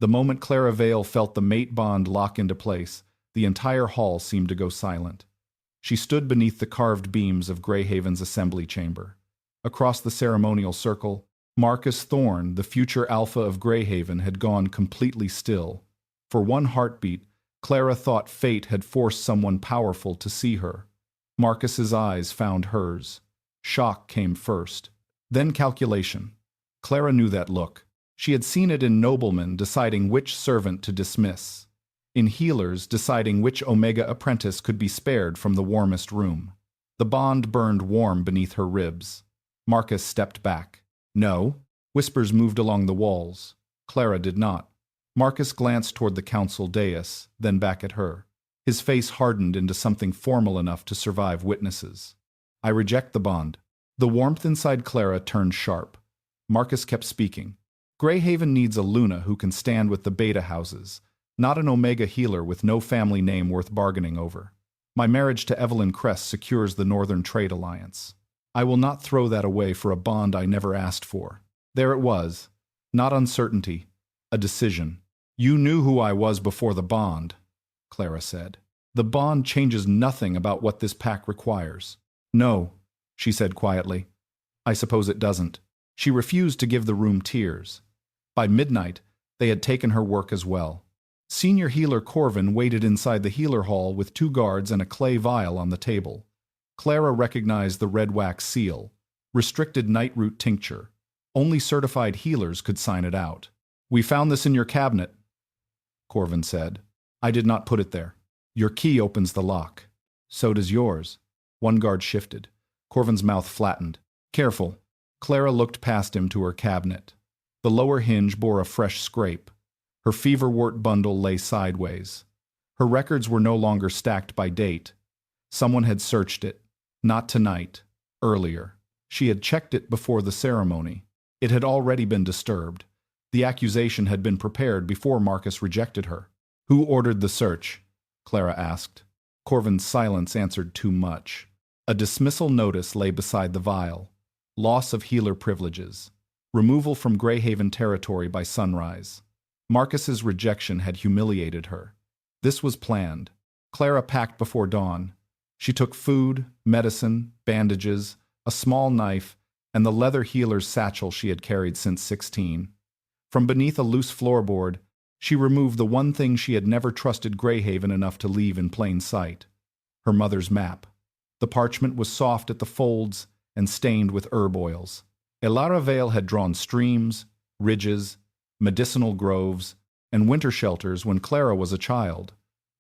The moment Clara Vale felt the mate bond lock into place, the entire hall seemed to go silent. She stood beneath the carved beams of Greyhaven's assembly chamber. Across the ceremonial circle, Marcus Thorne, the future Alpha of Greyhaven, had gone completely still. For one heartbeat, Clara thought fate had forced someone powerful to see her. Marcus's eyes found hers. Shock came first, then calculation. Clara knew that look. She had seen it in noblemen deciding which servant to dismiss, in healers deciding which Omega apprentice could be spared from the warmest room. The bond burned warm beneath her ribs. Marcus stepped back. No. Whispers moved along the walls. Clara did not. Marcus glanced toward the council dais, then back at her. His face hardened into something formal enough to survive witnesses. I reject the bond. The warmth inside Clara turned sharp. Marcus kept speaking. Greyhaven needs a Luna who can stand with the beta houses, not an Omega healer with no family name worth bargaining over. My marriage to Evelyn Cress secures the Northern Trade Alliance. I will not throw that away for a bond I never asked for. There it was. Not uncertainty. A decision. You knew who I was before the bond, Clara said. The bond changes nothing about what this pact requires. No, she said quietly. I suppose it doesn't. She refused to give the room tears. By midnight, they had taken her work as well. Senior healer Corvin waited inside the healer hall with 2 guards and a clay vial on the table. Clara recognized the red wax seal. Restricted nightroot tincture. Only certified healers could sign it out. We found this in your cabinet, Corvin said. I did not put it there. Your key opens the lock. So does yours. One guard shifted. Corvin's mouth flattened. Careful. Clara looked past him to her cabinet. The lower hinge bore a fresh scrape. Her feverwort bundle lay sideways. Her records were no longer stacked by date. Someone had searched it. Not tonight. Earlier. She had checked it before the ceremony. It had already been disturbed. The accusation had been prepared before Marcus rejected her. Who ordered the search? Clara asked. Corvin's silence answered too much. A dismissal notice lay beside the vial. Loss of healer privileges. Removal from Greyhaven territory by sunrise. Marcus's rejection had humiliated her. This was planned. Clara packed before dawn. She took food, medicine, bandages, a small knife, and the leather healer's satchel she had carried since 16. From beneath a loose floorboard, she removed the one thing she had never trusted Greyhaven enough to leave in plain sight. Her mother's map. The parchment was soft at the folds and stained with herb oils. Clara Vale had drawn streams, ridges, medicinal groves, and winter shelters when Clara was a child.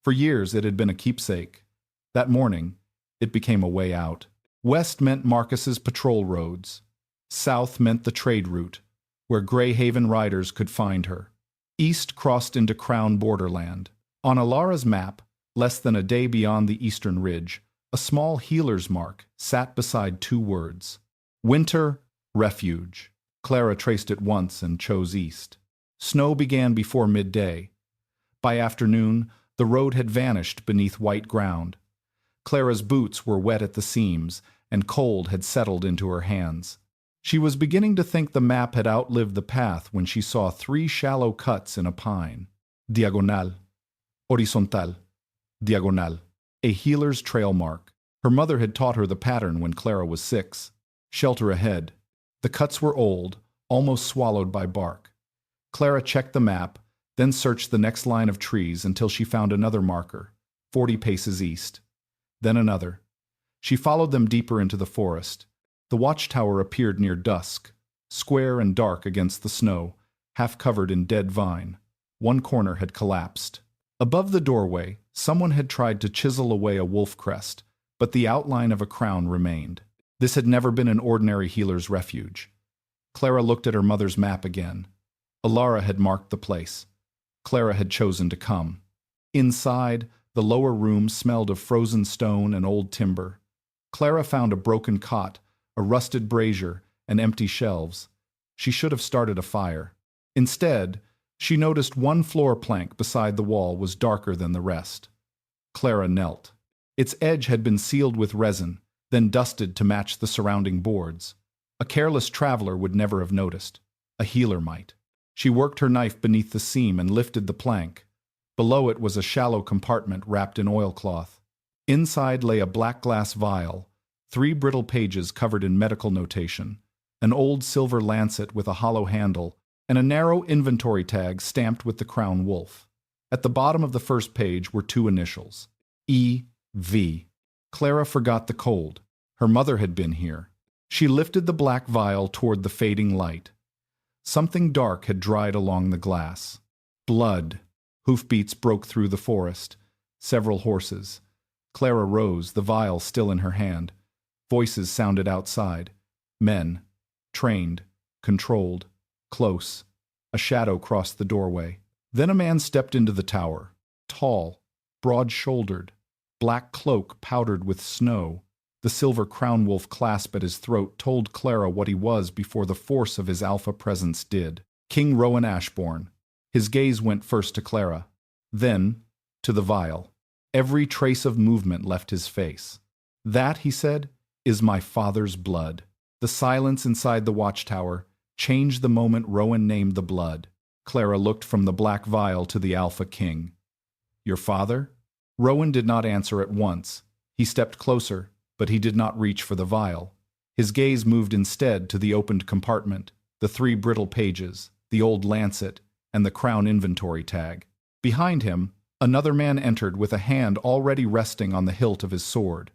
For years it had been a keepsake. That morning, it became a way out. West meant Marcus's patrol roads. South meant the trade route, where Greyhaven riders could find her. East crossed into Crown borderland. On Alara's map, less than a day beyond the eastern ridge, a small healer's mark sat beside 2 words. Winter, refuge. Clara traced it once and chose east. Snow began before midday. By afternoon, the road had vanished beneath white ground. Clara's boots were wet at the seams, and cold had settled into her hands. She was beginning to think the map had outlived the path when she saw 3 shallow cuts in a pine. Diagonal. Horizontal. Diagonal. A healer's trail mark. Her mother had taught her the pattern when Clara was 6. Shelter ahead. The cuts were old, almost swallowed by bark. Clara checked the map, then searched the next line of trees until she found another marker, 40 paces east. Then another. She followed them deeper into the forest. The watchtower appeared near dusk, square and dark against the snow, half covered in dead vine. One corner had collapsed. Above the doorway, someone had tried to chisel away a wolf crest, but the outline of a crown remained. This had never been an ordinary healer's refuge. Clara looked at her mother's map again. Alara had marked the place. Clara had chosen to come. Inside, the lower room smelled of frozen stone and old timber. Clara found a broken cot, a rusted brazier, and empty shelves. She should have started a fire. Instead, she noticed one floor plank beside the wall was darker than the rest. Clara knelt. Its edge had been sealed with resin, then dusted to match the surrounding boards. A careless traveler would never have noticed. A healer might. She worked her knife beneath the seam and lifted the plank. Below it was a shallow compartment wrapped in oilcloth. Inside lay a black glass vial, 3 brittle pages covered in medical notation, an old silver lancet with a hollow handle, and a narrow inventory tag stamped with the crown wolf. At the bottom of the first page were 2 initials, E.V. Clara forgot the cold. Her mother had been here. She lifted the black vial toward the fading light. Something dark had dried along the glass. Blood. Hoofbeats broke through the forest. Several horses. Clara rose, the vial still in her hand. Voices sounded outside. Men. Trained. Controlled. Close. A shadow crossed the doorway. Then a man stepped into the tower. Tall. Broad-shouldered. Black cloak powdered with snow. The silver crown wolf clasp at his throat told Clara what he was before the force of his alpha presence did. King Rowan Ashborne. His gaze went first to Clara, then to the vial. Every trace of movement left his face. That, he said, is my father's blood. The silence inside the watchtower changed the moment Rowan named the blood. Clara looked from the black vial to the Alpha King. Your father? Rowan did not answer at once. He stepped closer, but he did not reach for the vial. His gaze moved instead to the opened compartment, the 3 brittle pages, the old lancet, and the crown inventory tag. Behind him, another man entered with a hand already resting on the hilt of his sword.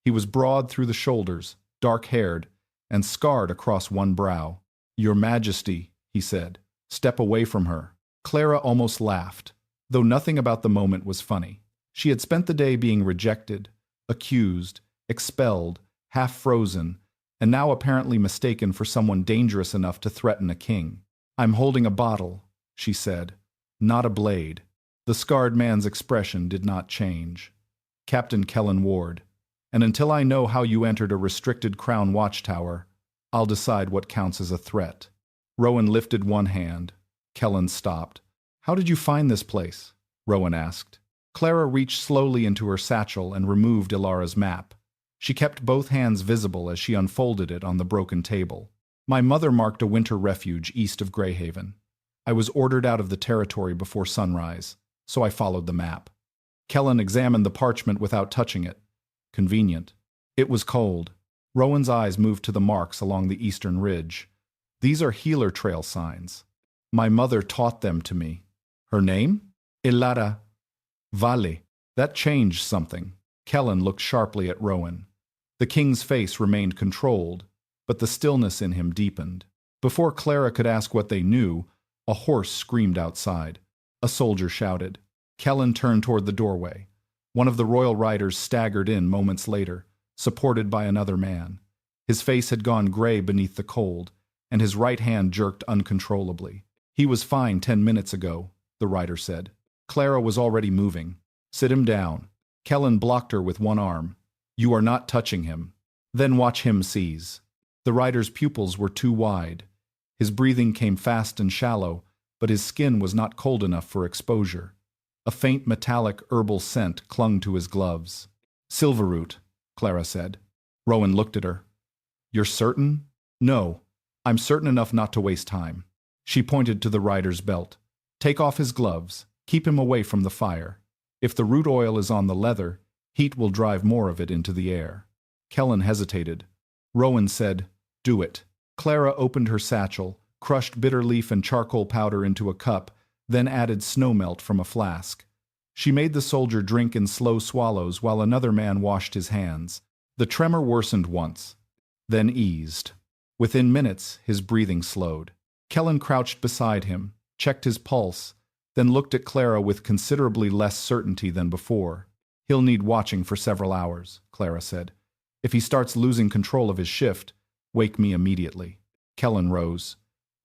He was broad through the shoulders, dark-haired, and scarred across one brow. Your Majesty, he said, step away from her. Clara almost laughed, though nothing about the moment was funny. She had spent the day being rejected, accused, expelled, half-frozen, and now apparently mistaken for someone dangerous enough to threaten a king. I'm holding a bottle, she said, not a blade. The scarred man's expression did not change. Captain Kellen Ward, and until I know how you entered a restricted crown watchtower, I'll decide what counts as a threat. Rowan lifted one hand. Kellen stopped. How did you find this place? Rowan asked. Clara reached slowly into her satchel and removed Ilara's map. She kept both hands visible as she unfolded it on the broken table. My mother marked a winter refuge east of Greyhaven. I was ordered out of the territory before sunrise, so I followed the map. Kellen examined the parchment without touching it. Convenient. It was cold. Rowan's eyes moved to the marks along the eastern ridge. These are healer trail signs. My mother taught them to me. Her name? Clara Vale. That changed something. Kellen looked sharply at Rowan. The king's face remained controlled, but the stillness in him deepened. Before Clara could ask what they knew, a horse screamed outside. A soldier shouted. Kellen turned toward the doorway. One of the royal riders staggered in moments later, supported by another man. His face had gone gray beneath the cold, and his right hand jerked uncontrollably. He was fine 10 minutes ago, the rider said. Clara was already moving. Sit him down. Kellen blocked her with one arm. You are not touching him. Then watch him seize. The rider's pupils were too wide. His breathing came fast and shallow, but his skin was not cold enough for exposure. A faint metallic herbal scent clung to his gloves. Silverroot, Clara said. Rowan looked at her. You're certain? No, I'm certain enough not to waste time. She pointed to the rider's belt. Take off his gloves. Keep him away from the fire. If the root oil is on the leather, heat will drive more of it into the air. Kellen hesitated. Rowan said, Do it. Clara opened her satchel, crushed bitter leaf and charcoal powder into a cup, then added snowmelt from a flask. She made the soldier drink in slow swallows while another man washed his hands. The tremor worsened once, then eased. Within minutes, his breathing slowed. Kellen crouched beside him, checked his pulse, then looked at Clara with considerably less certainty than before. He'll need watching for several hours, Clara said. If he starts losing control of his shift, wake me immediately. Kellen rose.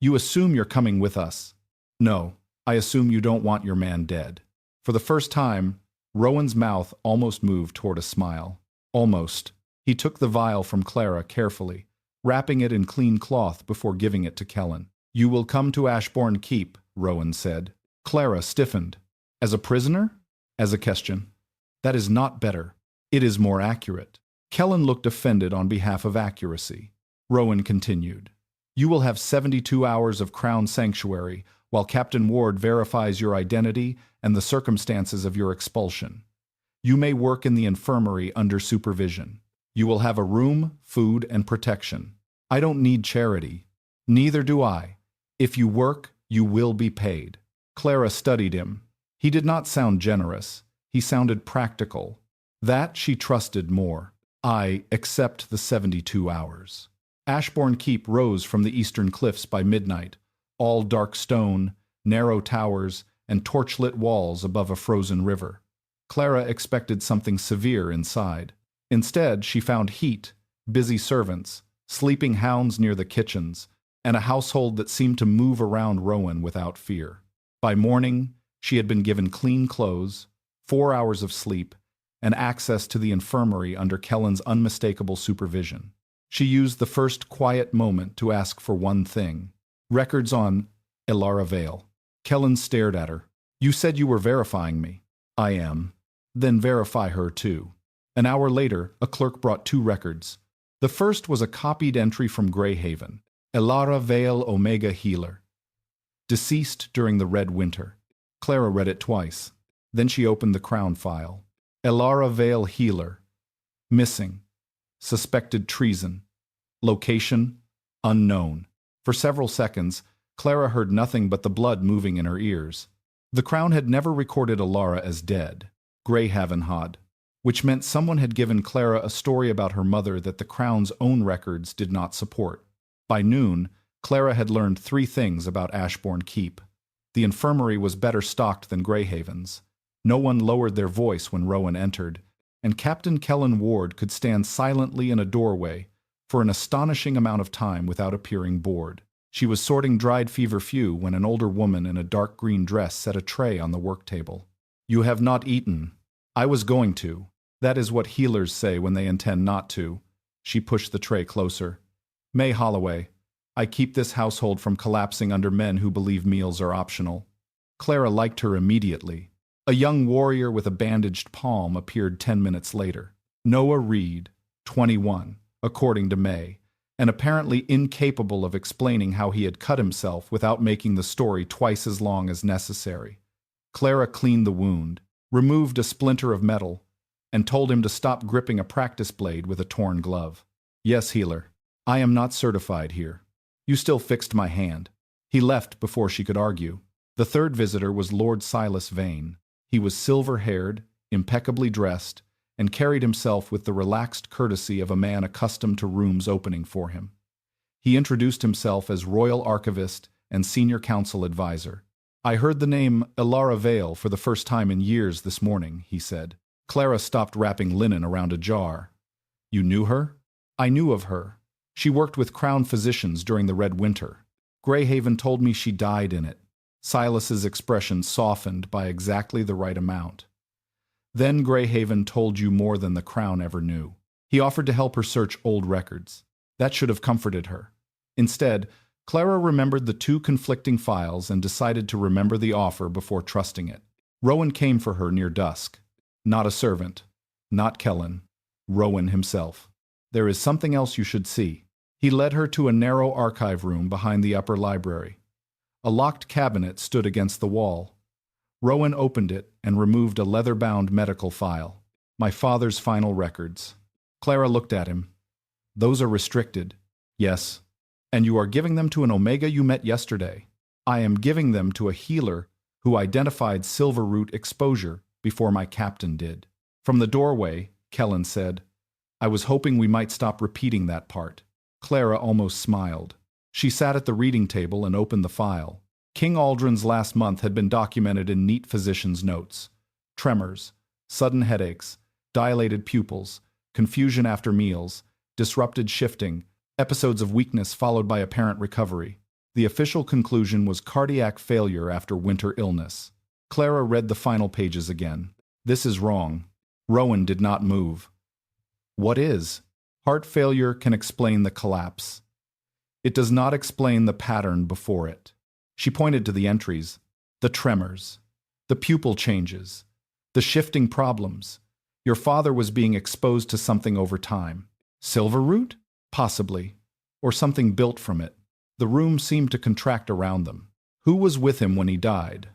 You assume you're coming with us. No, I assume you don't want your man dead. For the first time, Rowan's mouth almost moved toward a smile. Almost. He took the vial from Clara carefully, wrapping it in clean cloth before giving it to Kellen. You will come to Ashbourne Keep, Rowan said. Clara stiffened. As a prisoner? As a question. That is not better. It is more accurate. Kellen looked offended on behalf of accuracy. Rowan continued. You will have 72 hours of Crown Sanctuary, while Captain Ward verifies your identity and the circumstances of your expulsion. You may work in the infirmary under supervision. You will have a room, food, and protection. I don't need charity. Neither do I. If you work, you will be paid. Clara studied him. He did not sound generous. He sounded practical. That she trusted more. I accept the 72 hours. Ashborne Keep rose from the eastern cliffs by midnight, all dark stone, narrow towers, and torchlit walls above a frozen river. Clara expected something severe inside. Instead, she found heat, busy servants, sleeping hounds near the kitchens, and a household that seemed to move around Rowan without fear. By morning, she had been given clean clothes, 4 hours of sleep, and access to the infirmary under Kellen's unmistakable supervision. She used the first quiet moment to ask for one thing: records on Clara Vale. Kellen stared at her. You said you were verifying me. I am. Then verify her too. An hour later, a clerk brought 2 records. The first was a copied entry from Greyhaven. Clara Vale Omega Healer. Deceased during the Red Winter. Clara read it twice. Then she opened the Crown file. Clara Vale Healer. Missing. Suspected treason. Location: unknown. For several seconds, Clara heard nothing but the blood moving in her ears. The Crown had never recorded Alara as dead. Greyhaven had. Which meant someone had given Clara a story about her mother that the Crown's own records did not support. By noon, Clara had learned 3 things about Ashborne Keep. The infirmary was better stocked than Greyhaven's. No one lowered their voice when Rowan entered, and Captain Kellen Ward could stand silently in a doorway for an astonishing amount of time without appearing bored. She was sorting dried feverfew when an older woman in a dark green dress set a tray on the work table. You have not eaten. I was going to. That is what healers say when they intend not to. She pushed the tray closer. May Holloway, I keep this household from collapsing under men who believe meals are optional. Clara liked her immediately. A young warrior with a bandaged palm appeared 10 minutes later. Noah Reed, 21, according to May, and apparently incapable of explaining how he had cut himself without making the story twice as long as necessary. Clara cleaned the wound, removed a splinter of metal, and told him to stop gripping a practice blade with a torn glove. Yes, healer. I am not certified here. You still fixed my hand. He left before she could argue. The third visitor was Lord Silas Vane. He was silver-haired, impeccably dressed, and carried himself with the relaxed courtesy of a man accustomed to rooms opening for him. He introduced himself as Royal Archivist and Senior Council Advisor. I heard the name Clara Vale for the first time in years this morning, he said. Clara stopped wrapping linen around a jar. You knew her? I knew of her. She worked with Crown physicians during the Red Winter. Greyhaven told me she died in it. Silas's expression softened by exactly the right amount. Then Greyhaven told you more than the Crown ever knew. He offered to help her search old records. That should have comforted her. Instead, Clara remembered the 2 conflicting files and decided to remember the offer before trusting it. Rowan came for her near dusk. Not a servant. Not Kellen. Rowan himself. There is something else you should see. He led her to a narrow archive room behind the upper library. A locked cabinet stood against the wall. Rowan opened it and removed a leather-bound medical file. My father's final records. Clara looked at him. Those are restricted. Yes. And you are giving them to an Omega you met yesterday. I am giving them to a healer who identified silver root exposure before my captain did. From the doorway, Kellen said, I was hoping we might stop repeating that part. Clara almost smiled. She sat at the reading table and opened the file. King Aldrin's last month had been documented in neat physician's notes. Tremors, sudden headaches, dilated pupils, confusion after meals, disrupted shifting, episodes of weakness followed by apparent recovery. The official conclusion was cardiac failure after winter illness. Clara read the final pages again. This is wrong. Rowan did not move. What is? Heart failure can explain the collapse. It does not explain the pattern before it. She pointed to the entries. The tremors. The pupil changes. The shifting problems. Your father was being exposed to something over time. Silver root? Possibly. Or something built from it. The room seemed to contract around them. Who was with him when he died?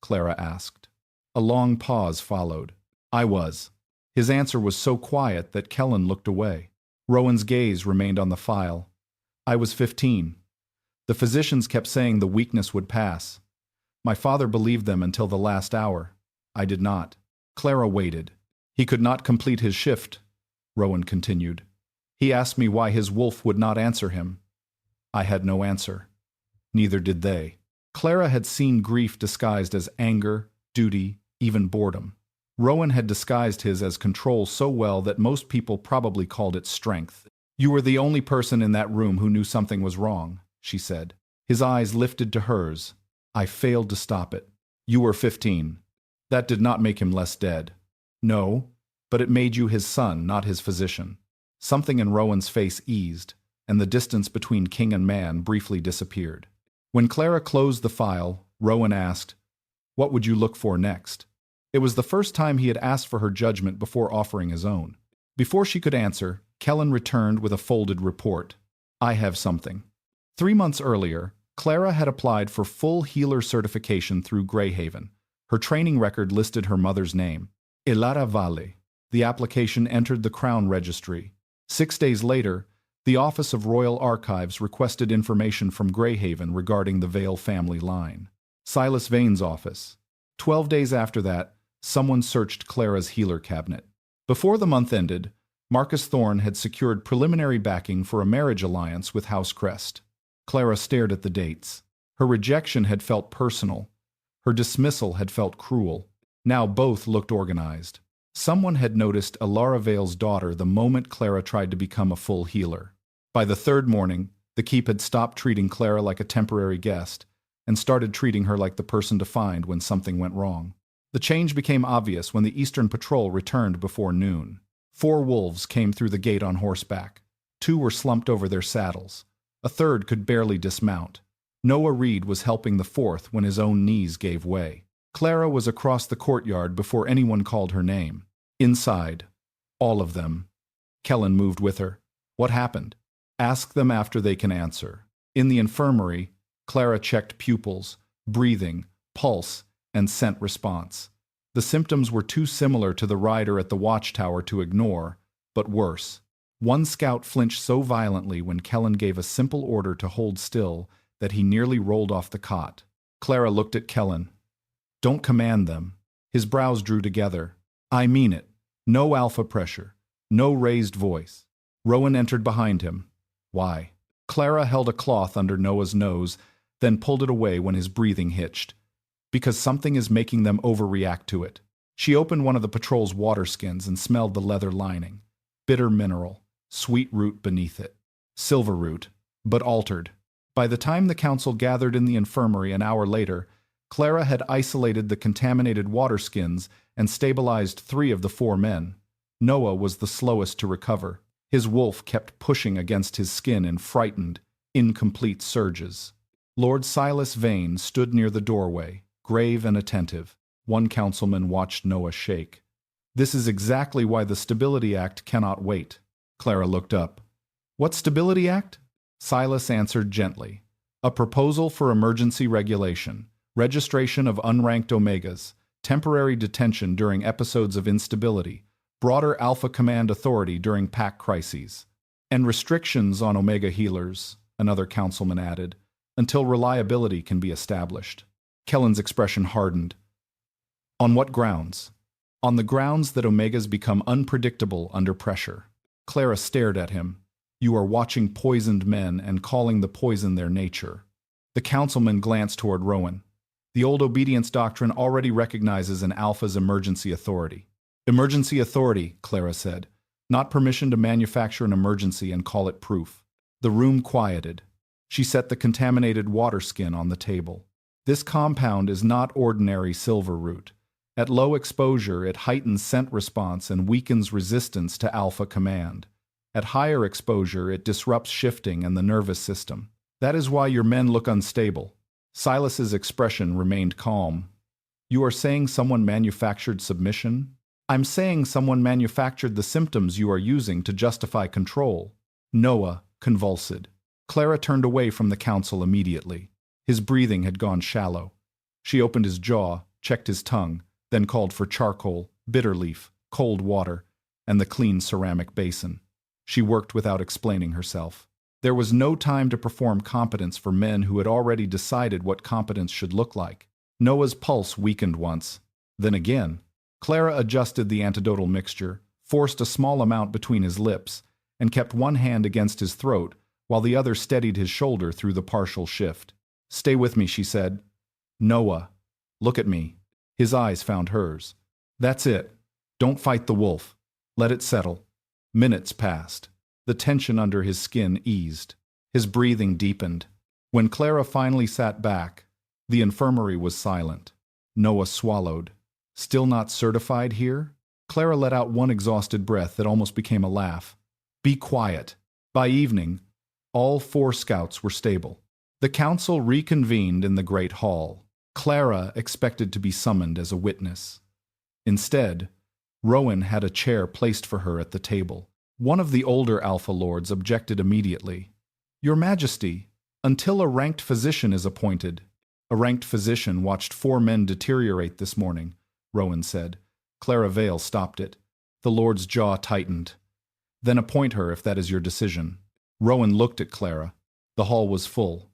Clara asked. A long pause followed. I was. His answer was so quiet that Kellen looked away. Rowan's gaze remained on the file. I was 15. The physicians kept saying the weakness would pass. My father believed them until the last hour. I did not. Clara waited. He could not complete his shift, Rowan continued. He asked me why his wolf would not answer him. I had no answer. Neither did they. Clara had seen grief disguised as anger, duty, even boredom. Rowan had disguised his as control so well that most people probably called it strength. You were the only person in that room who knew something was wrong, she said. His eyes lifted to hers. I failed to stop it. You were 15. That did not make him less dead. No, but it made you his son, not his physician. Something in Rowan's face eased, and the distance between king and man briefly disappeared. When Clara closed the file, Rowan asked, "What would you look for next?" It was the first time he had asked for her judgment before offering his own. Before she could answer, Kellen returned with a folded report. I have something. 3 months earlier, Clara had applied for full healer certification through Greyhaven. Her training record listed her mother's name, Clara Vale. The application entered the Crown Registry. 6 days later, the Office of Royal Archives requested information from Greyhaven regarding the Vale family line. Silas Vane's office. 12 days after that, someone searched Clara's healer cabinet. Before the month ended, Marcus Thorne had secured preliminary backing for a marriage alliance with House Crest. Clara stared at the dates. Her rejection had felt personal. Her dismissal had felt cruel. Now both looked organized. Someone had noticed Alara Vale's daughter the moment Clara tried to become a full healer. By the third morning, the keep had stopped treating Clara like a temporary guest and started treating her like the person to find when something went wrong. The change became obvious when the Eastern Patrol returned before noon. 4 wolves came through the gate on horseback. 2 were slumped over their saddles. A third could barely dismount. Noah Reed was helping the 4th when his own knees gave way. Clara was across the courtyard before anyone called her name. Inside. All of them. Kellen moved with her. What happened? Ask them after they can answer. In the infirmary, Clara checked pupils, breathing, pulse, and scent response. The symptoms were too similar to the rider at the watchtower to ignore, but worse. One scout flinched so violently when Kellen gave a simple order to hold still that he nearly rolled off the cot. Clara looked at Kellen. Don't command them. His brows drew together. I mean it. No alpha pressure. No raised voice. Rowan entered behind him. Why? Clara held a cloth under Noah's nose, then pulled it away when his breathing hitched. Because something is making them overreact to it. She opened one of the patrol's water skins and smelled the leather lining. Bitter mineral. Sweet root beneath it. Silver root, but altered. By the time the council gathered in the infirmary an hour later, Clara had isolated the contaminated water skins and stabilized 3 of the 4 men. Noah was the slowest to recover. His wolf kept pushing against his skin in frightened, incomplete surges. Lord Silas Vane stood near the doorway, grave and attentive. One councilman watched Noah shake. This is exactly why the Stability Act cannot wait. Clara looked up. What Stability Act? Silas answered gently. A proposal for emergency regulation, registration of unranked Omegas, temporary detention during episodes of instability, broader Alpha Command authority during pack crises, and restrictions on Omega healers, another councilman added, until reliability can be established. Kellen's expression hardened. On what grounds? On the grounds that Omegas become unpredictable under pressure. Clara stared at him. You are watching poisoned men and calling the poison their nature. The councilman glanced toward Rowan. The old obedience doctrine already recognizes an Alpha's emergency authority. Emergency authority, Clara said, not permission to manufacture an emergency and call it proof. The room quieted. She set the contaminated water skin on the table. This compound is not ordinary silver root. At low exposure, it heightens scent response and weakens resistance to Alpha Command. At higher exposure, it disrupts shifting and the nervous system. That is why your men look unstable. Silas's expression remained calm. You are saying someone manufactured submission? I'm saying someone manufactured the symptoms you are using to justify control. Noah convulsed. Clara turned away from the council immediately. His breathing had gone shallow. She opened his jaw, checked his tongue, then called for charcoal, bitter leaf, cold water, and the clean ceramic basin. She worked without explaining herself. There was no time to perform competence for men who had already decided what competence should look like. Noah's pulse weakened once. Then again. Clara adjusted the antidotal mixture, forced a small amount between his lips, and kept one hand against his throat while the other steadied his shoulder through the partial shift. "Stay with me," she said. "Noah, look at me." His eyes found hers. "That's it. Don't fight the wolf. Let it settle." Minutes passed. The tension under his skin eased. His breathing deepened. When Clara finally sat back, the infirmary was silent. Noah swallowed. "Still not certified here?" Clara let out one exhausted breath that almost became a laugh. "Be quiet." By evening, all 4 scouts were stable. The council reconvened in the great hall. Clara expected to be summoned as a witness. Instead, Rowan had a chair placed for her at the table. One of the older Alpha Lords objected immediately. "Your Majesty, until a ranked physician is appointed." "A ranked physician watched 4 men deteriorate this morning," Rowan said. Clara Vale stopped it. The Lord's jaw tightened. "Then appoint her if that is your decision." Rowan looked at Clara. The hall was full.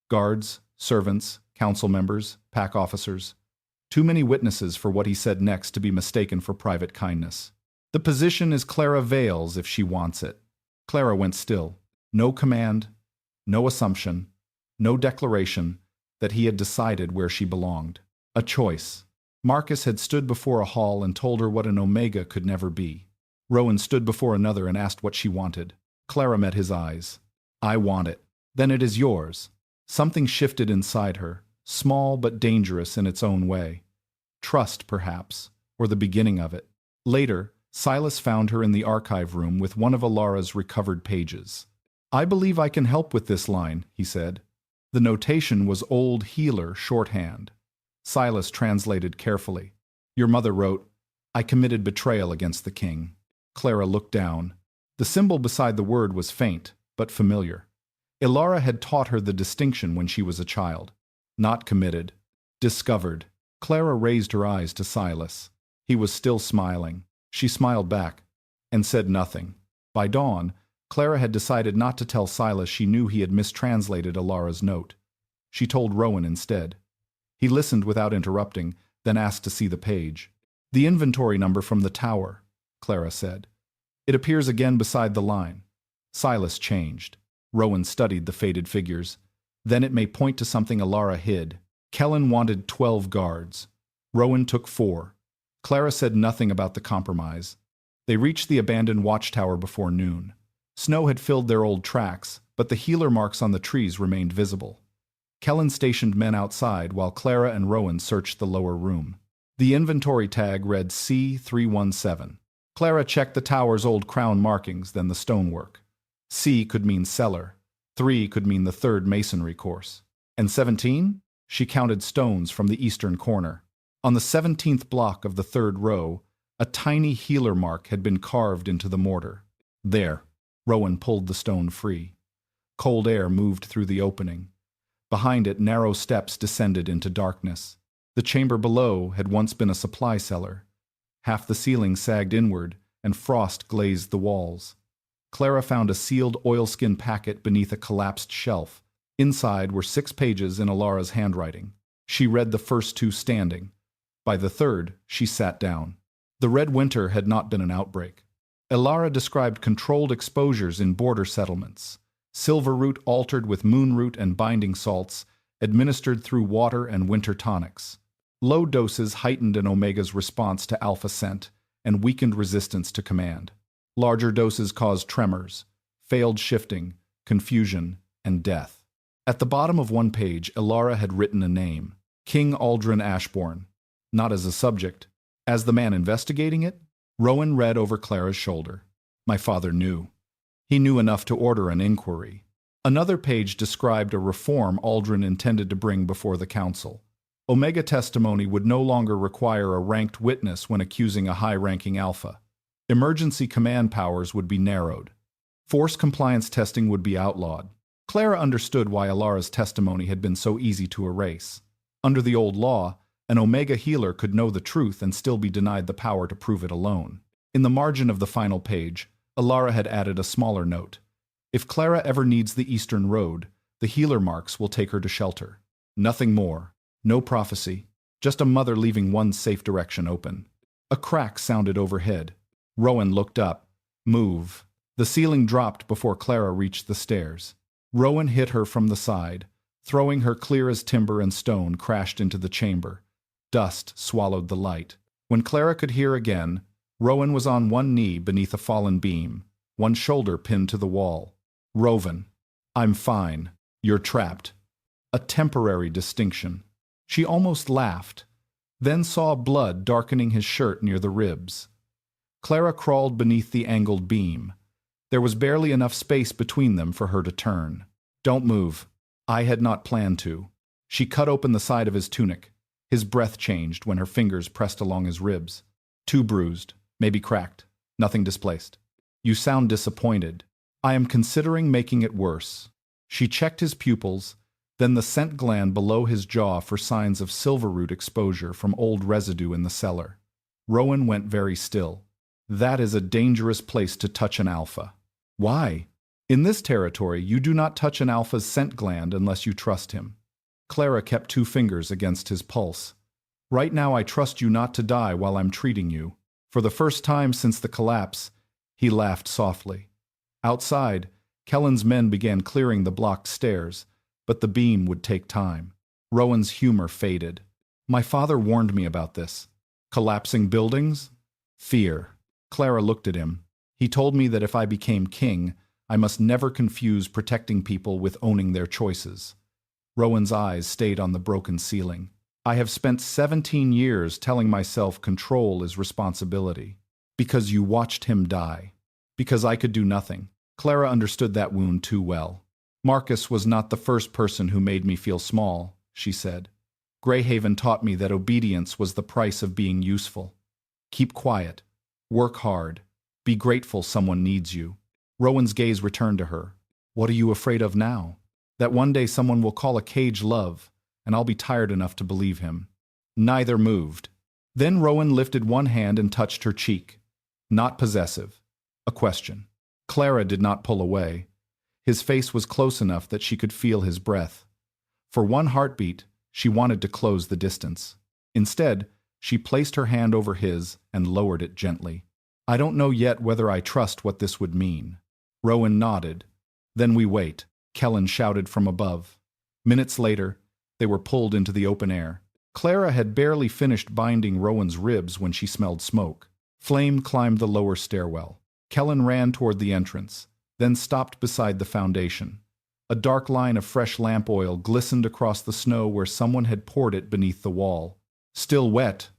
Guards, servants, council members, pack officers. Too many witnesses for what he said next to be mistaken for private kindness. "The position is Clara Vale's if she wants it." Clara went still. No command, no assumption, no declaration that he had decided where she belonged. A choice. Marcus had stood before a hall and told her what an Omega could never be. Rowan stood before another and asked what she wanted. Clara met his eyes. "I want it." "Then it is yours." Something shifted inside her, small but dangerous in its own way. Trust, perhaps, or the beginning of it. Later, Silas found her in the archive room with one of Alara's recovered pages. "I believe I can help with this line," he said. The notation was Old Healer shorthand. Silas translated carefully. "Your mother wrote, 'I committed betrayal against the king.'" Clara looked down. The symbol beside the word was faint, but familiar. Alara had taught her the distinction when she was a child. Not committed. Discovered. Clara raised her eyes to Silas. He was still smiling. She smiled back, and said nothing. By dawn, Clara had decided not to tell Silas she knew he had mistranslated Alara's note. She told Rowan instead. He listened without interrupting, then asked to see the page. "The inventory number from the tower," Clara said. "It appears again beside the line." Silas changed. Rowan studied the faded figures. "Then it may point to something Alara hid. Kellen wanted 12 guards. Rowan took 4. Clara said nothing about the compromise. They reached the abandoned watchtower before noon. Snow had filled their old tracks, but the healer marks on the trees remained visible. Kellen stationed men outside while Clara and Rowan searched the lower room. The inventory tag read C317. Clara checked the tower's old crown markings, then the stonework. C could mean cellar. 3 could mean the 3rd masonry course. And 17? She counted stones from the eastern corner. On the 17th block of the 3rd row, a tiny healer mark had been carved into the mortar. There. Rowan pulled the stone free. Cold air moved through the opening. Behind it, narrow steps descended into darkness. The chamber below had once been a supply cellar. Half the ceiling sagged inward, and frost glazed the walls. Clara found a sealed oilskin packet beneath a collapsed shelf. Inside were 6 pages in Alara's handwriting. She read the first 2 standing. By the 3rd, she sat down. The Red Winter had not been an outbreak. Alara described controlled exposures in border settlements. Silver root altered with moon root and binding salts, administered through water and winter tonics. Low doses heightened an Omega's response to alpha scent and weakened resistance to command. Larger doses caused tremors, failed shifting, confusion, and death. At the bottom of one page, Alara had written a name, King Rowan Ashborne. Not as a subject, as the man investigating it. Rowan read over Clara's shoulder. My father knew. He knew enough to order an inquiry. Another page described a reform Aldrin intended to bring before the council. Omega testimony would no longer require a ranked witness when accusing a high-ranking alpha. Emergency command powers would be narrowed. Force compliance testing would be outlawed. Clara understood why Alara's testimony had been so easy to erase. Under the old law, an Omega healer could know the truth and still be denied the power to prove it alone. In the margin of the final page, Alara had added a smaller note. If Clara ever needs the Eastern Road, the healer marks will take her to shelter. Nothing more. No prophecy. Just a mother leaving one safe direction open. A crack sounded overhead. Rowan looked up. Move. The ceiling dropped before Clara reached the stairs. Rowan hit her from the side. Throwing her clear as timber and stone crashed into the chamber. Dust swallowed the light. When Clara could hear again, Rowan was on one knee beneath a fallen beam, one shoulder pinned to the wall. Rowan, I'm fine. You're trapped. A temporary distinction. She almost laughed, then saw blood darkening his shirt near the ribs. Clara crawled beneath the angled beam. There was barely enough space between them for her to turn. Don't move. I had not planned to. She cut open the side of his tunic. His breath changed when her fingers pressed along his ribs. Too bruised, maybe cracked, nothing displaced. You sound disappointed. I am considering making it worse. She checked his pupils, then the scent gland below his jaw for signs of silverroot exposure from old residue in the cellar. Rowan went very still. That is a dangerous place to touch an alpha. Why? In this territory, you do not touch an alpha's scent gland unless you trust him. Clara kept 2 fingers against his pulse. Right now I trust you not to die while I'm treating you. For the first time since the collapse, he laughed softly. Outside, Kellen's men began clearing the blocked stairs, but the beam would take time. Rowan's humor faded. My father warned me about this. Collapsing buildings? Fear. Clara looked at him. He told me that if I became king, I must never confuse protecting people with owning their choices. Rowan's eyes stayed on the broken ceiling. I have spent 17 years telling myself control is responsibility. Because you watched him die. Because I could do nothing. Clara understood that wound too well. Marcus was not the first person who made me feel small, she said. Greyhaven taught me that obedience was the price of being useful. Keep quiet. Work hard. Be grateful someone needs you. Rowan's gaze returned to her. What are you afraid of now? That one day someone will call a cage love, and I'll be tired enough to believe him. Neither moved. Then Rowan lifted one hand and touched her cheek. Not possessive. A question. Clara did not pull away. His face was close enough that she could feel his breath. For one heartbeat, she wanted to close the distance. Instead, she placed her hand over his and lowered it gently. I don't know yet whether I trust what this would mean. Rowan nodded. Then we wait, Kellen shouted from above. Minutes later, they were pulled into the open air. Clara had barely finished binding Rowan's ribs when she smelled smoke. Flame climbed the lower stairwell. Kellen ran toward the entrance, then stopped beside the foundation. A dark line of fresh lamp oil glistened across the snow where someone had poured it beneath the wall. Still wet,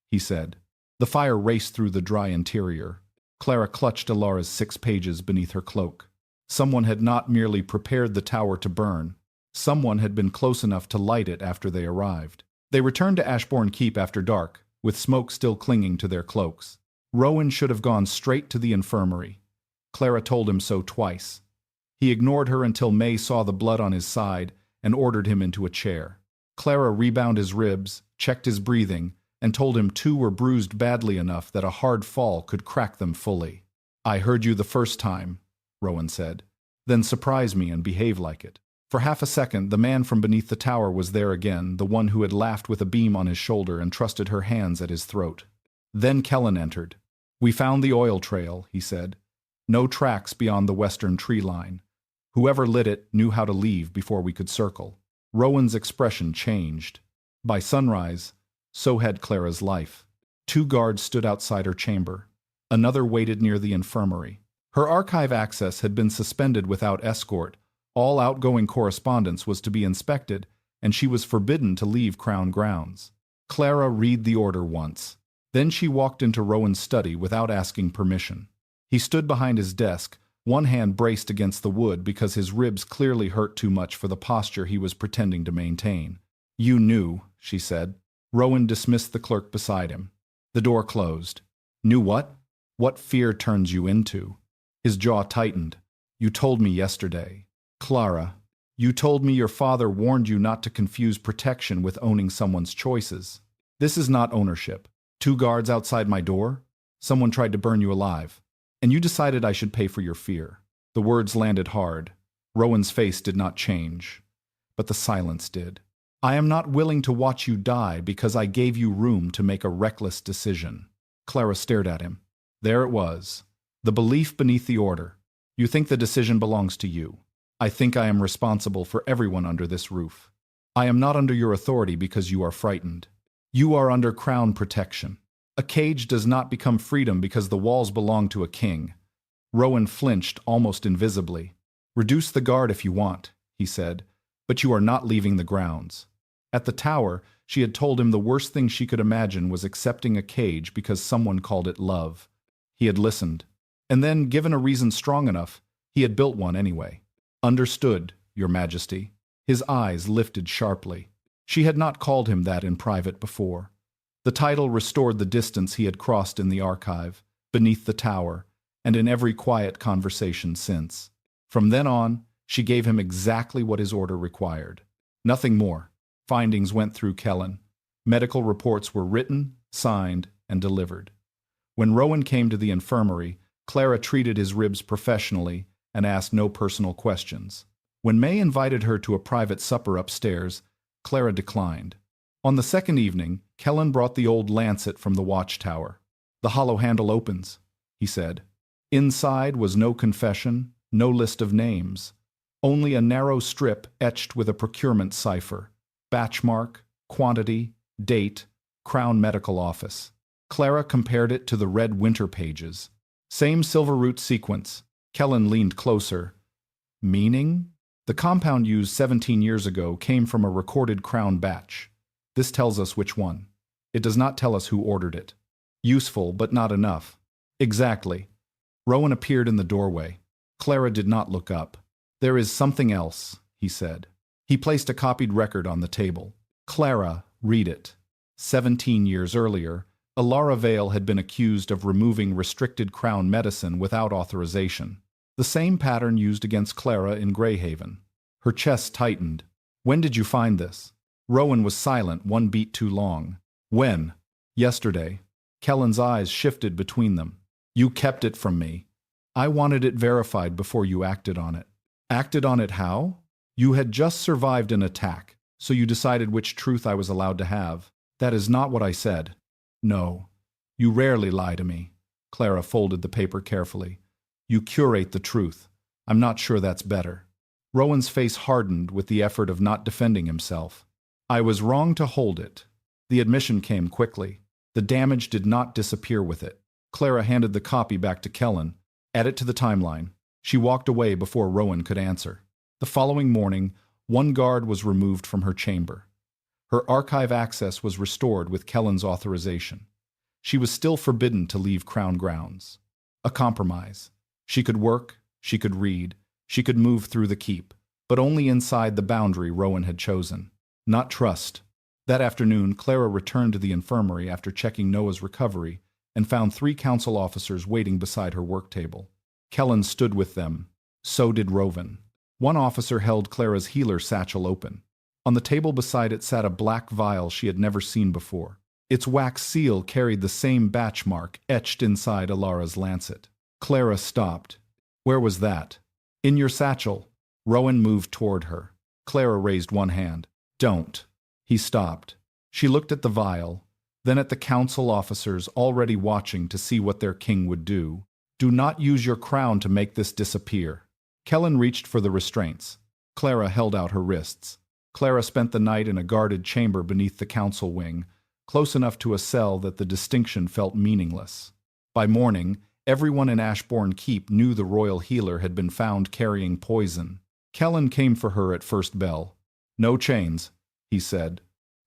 he said. The fire raced through the dry interior. Clara clutched Alara's 6 pages beneath her cloak. Someone had not merely prepared the tower to burn. Someone had been close enough to light it after they arrived. They returned to Ashborne Keep after dark, with smoke still clinging to their cloaks. Rowan should have gone straight to the infirmary. Clara told him so twice. He ignored her until May saw the blood on his side and ordered him into a chair. Clara rebound his ribs, checked his breathing, and told him 2 were bruised badly enough that a hard fall could crack them fully. I heard you the first time, Rowan said. Then surprise me and behave like it. For half a second, the man from beneath the tower was there again, the one who had laughed with a beam on his shoulder and trusted her hands at his throat. Then Kellen entered. We found the oil trail, he said. No tracks beyond the western tree line. Whoever lit it knew how to leave before we could circle. Rowan's expression changed. By sunrise, so had Clara's life. 2 guards stood outside her chamber. Another waited near the infirmary. Her archive access had been suspended without escort. All outgoing correspondence was to be inspected, and she was forbidden to leave Crown grounds. Clara read the order once. Then she walked into Rowan's study without asking permission. He stood behind his desk, one hand braced against the wood because his ribs clearly hurt too much for the posture he was pretending to maintain. You knew, she said. Rowan dismissed the clerk beside him. The door closed. Knew what? What fear turns you into? His jaw tightened. You told me yesterday. Clara, You told me your father warned you not to confuse protection with owning someone's choices. This is not ownership. 2 guards outside my door? Someone tried to burn you alive. And you decided I should pay for your fear. The words landed hard. Rowan's face did not change, but the silence did. I am not willing to watch you die because I gave you room to make a reckless decision. Clara stared at him. There it was. The belief beneath the order. You think the decision belongs to you. I think I am responsible for everyone under this roof. I am not under your authority because you are frightened. You are under crown protection. A cage does not become freedom because the walls belong to a king. Rowan flinched almost invisibly. Reduce the guard if you want, he said, but you are not leaving the grounds. At the tower, she had told him the worst thing she could imagine was accepting a cage because someone called it love. He had listened. And then, given a reason strong enough, he had built one anyway. Understood, Your Majesty. His eyes lifted sharply. She had not called him that in private before. The title restored the distance he had crossed in the archive, beneath the tower, and in every quiet conversation since. From then on, she gave him exactly what his order required. Nothing more. Findings went through Kellen. Medical reports were written, signed, and delivered. When Rowan came to the infirmary, Clara treated his ribs professionally and asked no personal questions. When May invited her to a private supper upstairs, Clara declined. On the second evening, Kellen brought the old lancet from the watchtower. The hollow handle opens, he said. Inside was no confession, no list of names, only a narrow strip etched with a procurement cipher. Batch mark, quantity, date, Crown Medical Office. Clara compared it to the red winter pages. Same silver root sequence. Kellen leaned closer. Meaning? The compound used 17 years ago came from a recorded Crown batch. This tells us which one. It does not tell us who ordered it. Useful, but not enough. Exactly. Rowan appeared in the doorway. Clara did not look up. There is something else, he said. He placed a copied record on the table. Clara, read it. 17 years earlier, Clara Vale had been accused of removing restricted Crown medicine without authorization. The same pattern used against Clara in Greyhaven. Her chest tightened. When did you find this? Rowan was silent, one beat too long. When? Yesterday. Kellen's eyes shifted between them. You kept it from me. I wanted it verified before you acted on it. Acted on it how? You had just survived an attack, so you decided which truth I was allowed to have. That is not what I said. No. You rarely lie to me. Clara folded the paper carefully. You curate the truth. I'm not sure that's better. Rowan's face hardened with the effort of not defending himself. I was wrong to hold it. The admission came quickly. The damage did not disappear with it. Clara handed the copy back to Kellen. Add it to the timeline. She walked away before Rowan could answer. The following morning, one guard was removed from her chamber. Her archive access was restored with Kellen's authorization. She was still forbidden to leave Crown grounds. A compromise. She could work, she could read, she could move through the keep, but only inside the boundary Rowan had chosen. Not trust. That afternoon, Clara returned to the infirmary after checking Noah's recovery and found 3 council officers waiting beside her work table. Kellen stood with them. So did Rowan. One officer held Clara's healer satchel open. On the table beside it sat a black vial she had never seen before. Its wax seal carried the same batch mark etched inside Alara's lancet. Clara stopped. Where was that? In your satchel. Rowan moved toward her. Clara raised one hand. Don't. He stopped. She looked at the vial, then at the council officers already watching to see what their king would do. Do not use your crown to make this disappear. Kellen reached for the restraints. Clara held out her wrists. Clara spent the night in a guarded chamber beneath the council wing, close enough to a cell that the distinction felt meaningless. By morning, everyone in Ashborne Keep knew the royal healer had been found carrying poison. Kellen came for her at first bell. No chains, he said.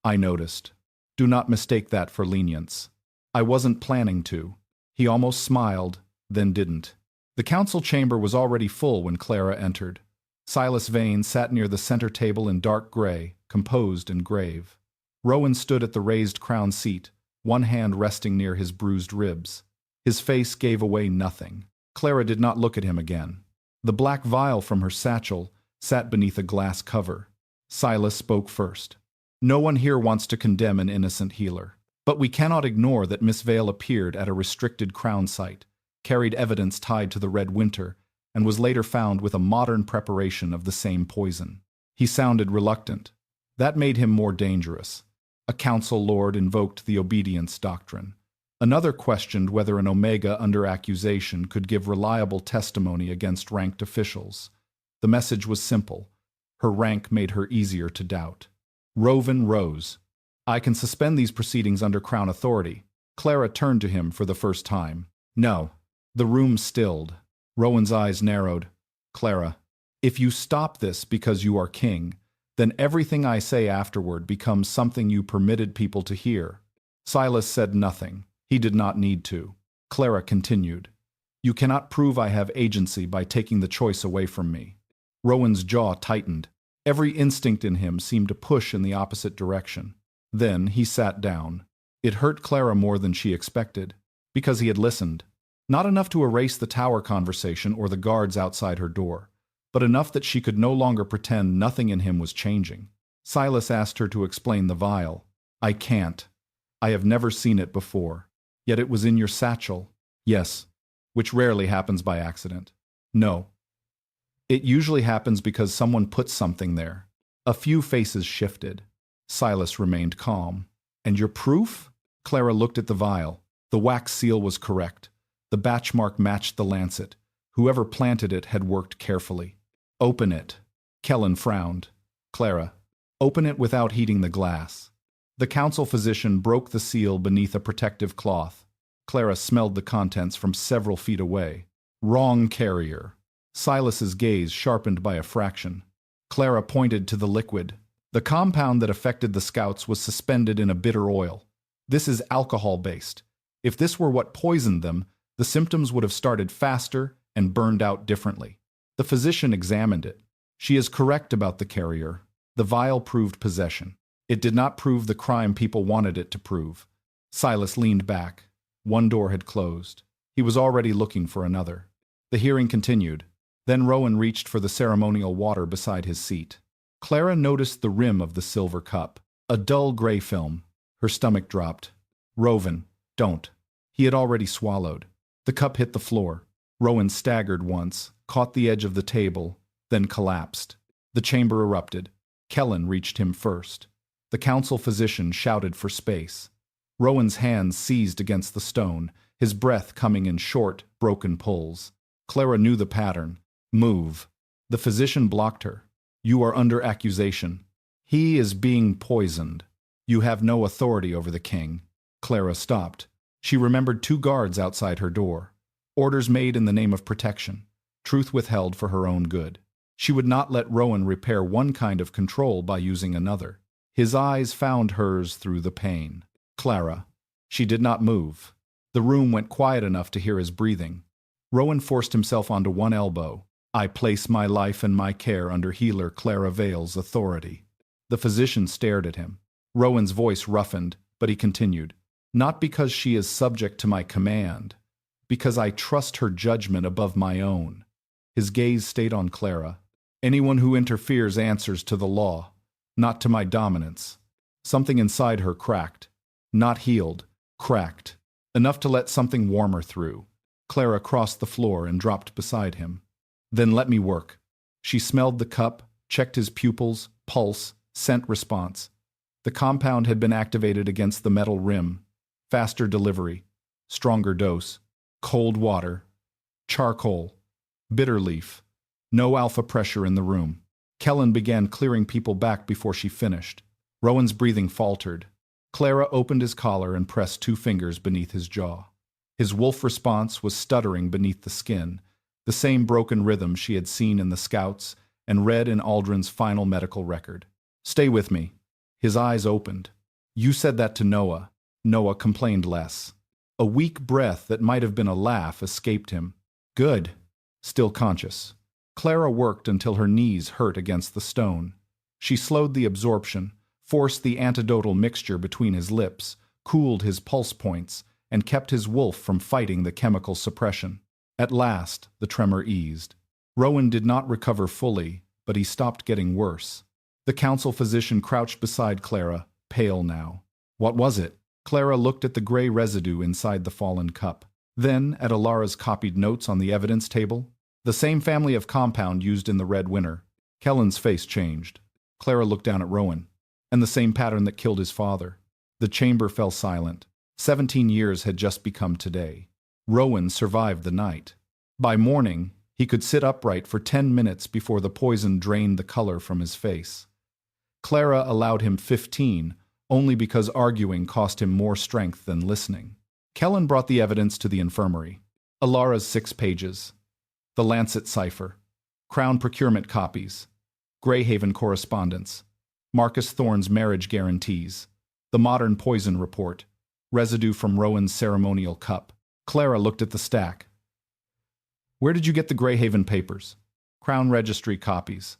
I noticed. Do not mistake that for lenience. I wasn't planning to. He almost smiled, then didn't. The council chamber was already full when Clara entered. Silas Vane sat near the center table in dark gray, composed and grave. Rowan stood at the raised crown seat, one hand resting near his bruised ribs. His face gave away nothing. Clara did not look at him again. The black vial from her satchel, sat beneath a glass cover. Silas spoke first. No one here wants to condemn an innocent healer. But we cannot ignore that Miss Vale appeared at a restricted crown site, carried evidence tied to the Red Winter, and was later found with a modern preparation of the same poison. He sounded reluctant. That made him more dangerous. A council lord invoked the obedience doctrine. Another questioned whether an Omega under accusation could give reliable testimony against ranked officials. The message was simple. Her rank made her easier to doubt. Rowan rose. I can suspend these proceedings under Crown authority. Clara turned to him for the first time. No. The room stilled. Rowan's eyes narrowed. Clara, if you stop this because you are king, then everything I say afterward becomes something you permitted people to hear. Silas said nothing. He did not need to. Clara continued. You cannot prove I have agency by taking the choice away from me. Rowan's jaw tightened. Every instinct in him seemed to push in the opposite direction. Then he sat down. It hurt Clara more than she expected, because he had listened. Not enough to erase the tower conversation or the guards outside her door, but enough that she could no longer pretend nothing in him was changing. Silas asked her to explain the vial. I can't. I have never seen it before. Yet it was in your satchel. Yes, which rarely happens by accident. No. It usually happens because someone puts something there. A few faces shifted. Silas remained calm. And your proof? Clara looked at the vial. The wax seal was correct. The batch mark matched the lancet. Whoever planted it had worked carefully. Open it. Kellen frowned. Clara, open it without heating the glass. The council physician broke the seal beneath a protective cloth. Clara smelled the contents from several feet away. Wrong carrier. Silas's gaze sharpened by a fraction. Clara pointed to the liquid. The compound that affected the scouts was suspended in a bitter oil. This is alcohol-based. If this were what poisoned them, the symptoms would have started faster and burned out differently. The physician examined it. She is correct about the carrier. The vial proved possession. It did not prove the crime people wanted it to prove. Silas leaned back. One door had closed. He was already looking for another. The hearing continued. Then Rowan reached for the ceremonial water beside his seat. Clara noticed the rim of the silver cup. A dull gray film. Her stomach dropped. Rowan, don't. He had already swallowed. The cup hit the floor. Rowan staggered once, caught the edge of the table, then collapsed. The chamber erupted. Kellen reached him first. The council physician shouted for space. Rowan's hands seized against the stone, his breath coming in short, broken pulls. Clara knew the pattern. Move. The physician blocked her. You are under accusation. He is being poisoned. You have no authority over the king. Clara stopped. She remembered 2 guards outside her door. Orders made in the name of protection. Truth withheld for her own good. She would not let Rowan repair one kind of control by using another. His eyes found hers through the pain. Clara. She did not move. The room went quiet enough to hear his breathing. Rowan forced himself onto one elbow. I place my life and my care under healer Clara Vale's authority. The physician stared at him. Rowan's voice roughened, but he continued. Not because she is subject to my command, because I trust her judgment above my own. His gaze stayed on Clara. Anyone who interferes answers to the law, not to my dominance. Something inside her cracked. Not healed, cracked. Enough to let something warmer through. Clara crossed the floor and dropped beside him. Then let me work. She smelled the cup, checked his pupils, pulse, scent response. The compound had been activated against the metal rim. Faster delivery. Stronger dose. Cold water. Charcoal. Bitter leaf. No alpha pressure in the room. Kellen began clearing people back before she finished. Rowan's breathing faltered. Clara opened his collar and pressed 2 fingers beneath his jaw. His wolf response was stuttering beneath the skin, the same broken rhythm she had seen in the scouts and read in Aldrin's final medical record. Stay with me. His eyes opened. You said that to Noah. Noah complained less. A weak breath that might have been a laugh escaped him. Good. Still conscious. Clara worked until her knees hurt against the stone. She slowed the absorption, forced the antidotal mixture between his lips, cooled his pulse points, and kept his wolf from fighting the chemical suppression. At last, the tremor eased. Rowan did not recover fully, but he stopped getting worse. The council physician crouched beside Clara, pale now. What was it? Clara looked at the gray residue inside the fallen cup. Then at Alara's copied notes on the evidence table. The same family of compound used in the Red Winter. Kellen's face changed. Clara looked down at Rowan. And the same pattern that killed his father. The chamber fell silent. 17 years had just become today. Rowan survived the night. By morning, he could sit upright for 10 minutes before the poison drained the color from his face. Clara allowed him 15, only because arguing cost him more strength than listening. Kellen brought the evidence to the infirmary. Alara's 6 pages. The Lancet cipher. Crown procurement copies. Greyhaven correspondence. Marcus Thorne's marriage guarantees. The modern poison report. Residue from Rowan's ceremonial cup. Clara looked at the stack. Where did you get the Greyhaven papers? Crown Registry copies.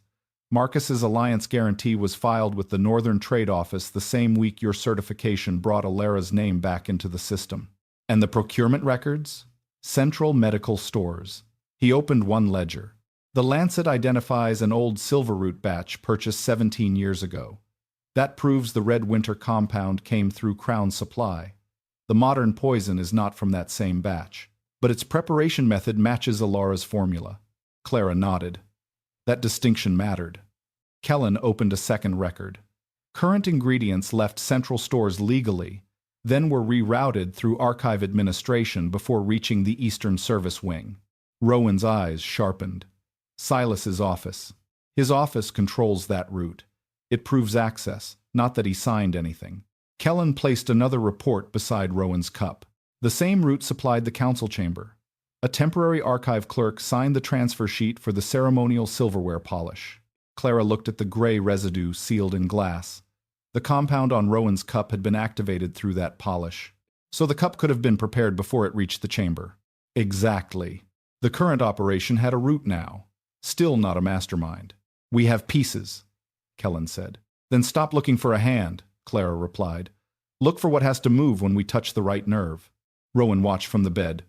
Marcus's alliance guarantee was filed with the Northern Trade Office the same week your certification brought Alara's name back into the system. And the procurement records? Central Medical Stores. He opened one ledger. The Lancet identifies an old Silverroot batch purchased 17 years ago. That proves the Red Winter compound came through Crown Supply. The modern poison is not from that same batch, but its preparation method matches Alara's formula. Clara nodded. That distinction mattered. Kellen opened a second record. Current ingredients left Central Stores legally, then were rerouted through Archive Administration before reaching the Eastern Service Wing. Rowan's eyes sharpened. Silas's office. His office controls that route. It proves access, not that he signed anything. Kellen placed another report beside Rowan's cup. The same route supplied the council chamber. A temporary archive clerk signed the transfer sheet for the ceremonial silverware polish. Clara looked at the gray residue sealed in glass. The compound on Rowan's cup had been activated through that polish. So the cup could have been prepared before it reached the chamber. Exactly. The current operation had a root now. Still not a mastermind. We have pieces, Kellen said. Then stop looking for a hand, Clara replied. Look for what has to move when we touch the right nerve. Rowan watched from the bed.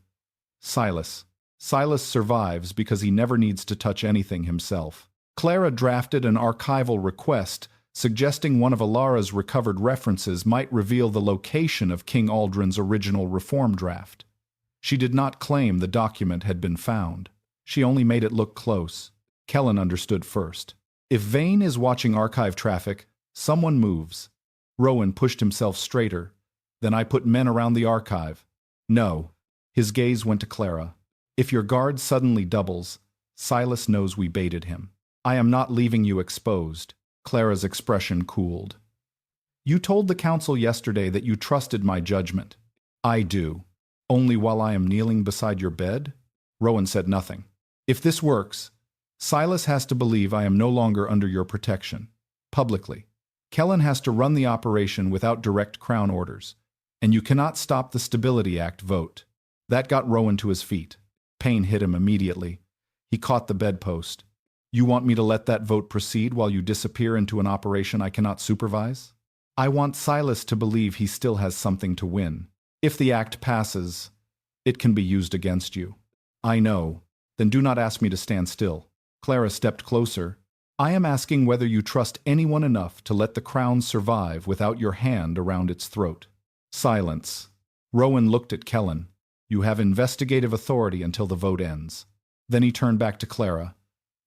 Silas. Silas survives because he never needs to touch anything himself. Clara drafted an archival request suggesting one of Alara's recovered references might reveal the location of King Aldrin's original reform draft. She did not claim the document had been found. She only made it look close. Kellen understood first. If Vane is watching archive traffic, someone moves. Rowan pushed himself straighter. Then I put men around the archive. No. His gaze went to Clara. If your guard suddenly doubles, Silas knows we baited him. I am not leaving you exposed. Clara's expression cooled. You told the council yesterday that you trusted my judgment. I do. Only while I am kneeling beside your bed? Rowan said nothing. If this works, Silas has to believe I am no longer under your protection. Publicly. Kellen has to run the operation without direct Crown orders. And you cannot stop the Stability Act vote. That got Rowan to his feet. Pain hit him immediately. He caught the bedpost. You want me to let that vote proceed while you disappear into an operation I cannot supervise? I want Silas to believe he still has something to win. If the act passes, it can be used against you. I know. Then do not ask me to stand still. Clara stepped closer. I am asking whether you trust anyone enough to let the Crown survive without your hand around its throat. Silence. Rowan looked at Kellen. You have investigative authority until the vote ends. Then he turned back to Clara.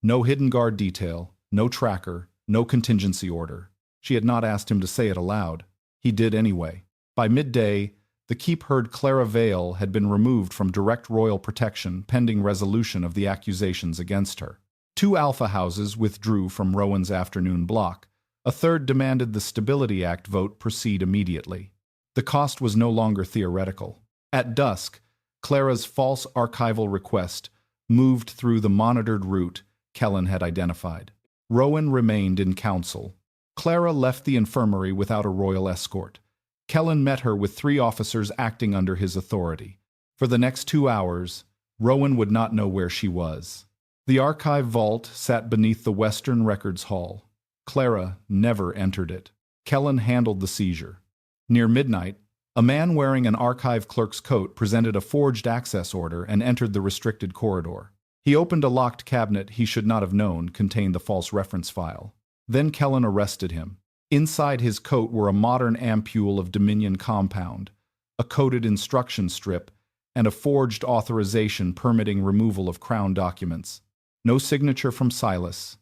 No hidden guard detail, no tracker, no contingency order. She had not asked him to say it aloud. He did anyway. By midday, the keep heard Clara Vale had been removed from direct royal protection pending resolution of the accusations against her. 2 Alpha houses withdrew from Rowan's afternoon block. A third demanded the Stability Act vote proceed immediately. The cost was no longer theoretical. At dusk, Clara's false archival request moved through the monitored route Kellen had identified. Rowan remained in council. Clara left the infirmary without a royal escort. Kellen met her with 3 officers acting under his authority. For the next 2 hours, Rowan would not know where she was. The archive vault sat beneath the Western Records Hall. Clara never entered it. Kellen handled the seizure. Near midnight, a man wearing an archive clerk's coat presented a forged access order and entered the restricted corridor. He opened a locked cabinet he should not have known contained the false reference file. Then Kellen arrested him. Inside his coat were a modern ampule of Dominion compound, a coded instruction strip, and a forged authorization permitting removal of Crown documents. No signature from Silas.